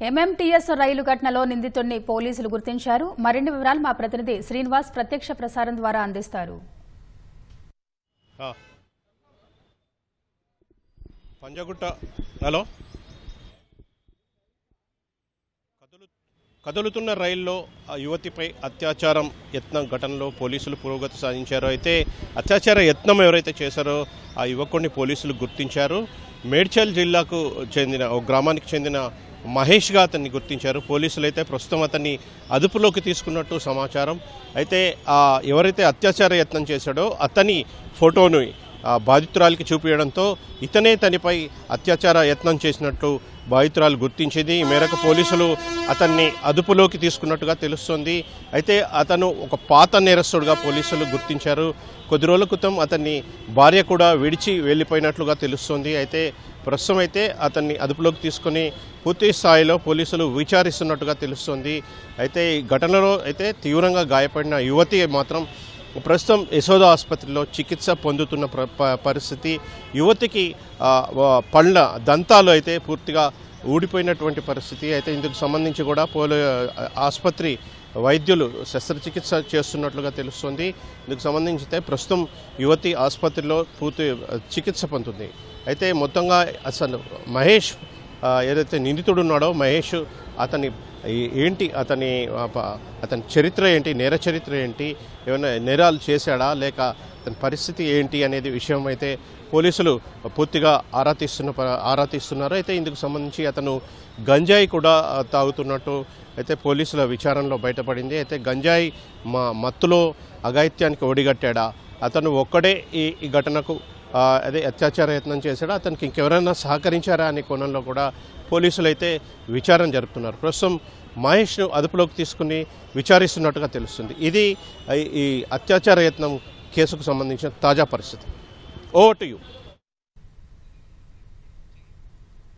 MMTS రైలు ఘటనలో నిందితుడిని పోలీసులు గుర్తించారు. మరిన్ని వివరాలు మా ప్రతినిధి శ్రీనివాస్ ప్రత్యక్ష ప్రసారం ద్వారా అందిస్తారు. పంజగుట్ట హలో కదులుతున్న రైల్లో ఆ యువతిపై అత్యాచారం యత్నం ఘటనలో పోలీసులు పురోగతి సాధించారు. అయితే అత్యాచార యత్నం ఎవరైతే చేశారో ఆ యువకుడిని పోలీసులు గుర్తించారు. మేడ్చల్ జిల్లాకు చెందిన ఒక గ్రామానికి చెందిన మహేష్గా అతన్ని గుర్తించారు. పోలీసులు అయితే ప్రస్తుతం అతన్ని అదుపులోకి తీసుకున్నట్టు సమాచారం. అయితే ఎవరైతే అత్యాచార యత్నం చేశాడో అతని ఫోటోను బాధితురాలికి చూపించడంతో ఇతనే తనపై అత్యాచార యత్నం చేసినట్లు బాధితురాలు గుర్తించింది. ఈ మేరకు పోలీసులు అతన్ని అదుపులోకి తీసుకున్నట్టుగా తెలుస్తోంది. అయితే అతను ఒక పాత నేరస్తుడుగా పోలీసులు గుర్తించారు. కొద్ది రోజుల క్రితం అతన్ని భార్య కూడా విడిచి వెళ్ళిపోయినట్లుగా తెలుస్తోంది. అయితే ప్రస్తుతం అయితే అతన్ని అదుపులోకి తీసుకుని పూర్తి స్థాయిలో పోలీసులు విచారిస్తున్నట్టుగా తెలుస్తోంది. అయితే ఈ ఘటనలో అయితే తీవ్రంగా గాయపడిన యువతి మాత్రం ప్రస్తుతం యశోద ఆసుపత్రిలో చికిత్స పొందుతున్న పరిస్థితి. యువతికి పళ్ళ దంతాలు అయితే పూర్తిగా ఊడిపోయినటువంటి పరిస్థితి. అయితే ఇందుకు సంబంధించి కూడా ఆసుపత్రి వైద్యులు శస్త్రచికిత్స చేస్తున్నట్లుగా తెలుస్తుంది. ఇందుకు సంబంధించి ప్రస్తుతం యువతి ఆసుపత్రిలో పూర్తి చికిత్స పొందుతుంది. అయితే మొత్తంగా అసలు మహేష్ ఏదైతే నిందితుడు ఉన్నాడో మహేష్ అతని ఏంటి అతని చరిత్ర ఏంటి, నేర చరిత్ర ఏంటి, ఏమైనా నేరాలు చేశాడా లేక అతని పరిస్థితి ఏంటి అనేది విషయం అయితే పోలీసులు పూర్తిగా ఆరా తీస్తున్నారు. అయితే ఇందుకు సంబంధించి అతను గంజాయి కూడా తాగుతున్నట్టు అయితే పోలీసుల విచారణలో బయటపడింది. అయితే గంజాయి మత్తులో అఘాయిత్యానికి ఒడిగట్టాడా, అతను ఒక్కడే ఈ ఘటనకు అదే అత్యాచార యత్నం చేశాడా, అతనికి ఇంకెవరైనా సహకరించారా అనే కోణంలో కూడా పోలీసులు అయితే విచారణ జరుపుతున్నారు. ప్రస్తుతం మహేష్ను అదుపులోకి తీసుకుని విచారిస్తున్నట్టుగా తెలుస్తుంది. ఇది ఈ అత్యాచార యత్నం కేసుకు సంబంధించిన తాజా పరిస్థితి. Over to you.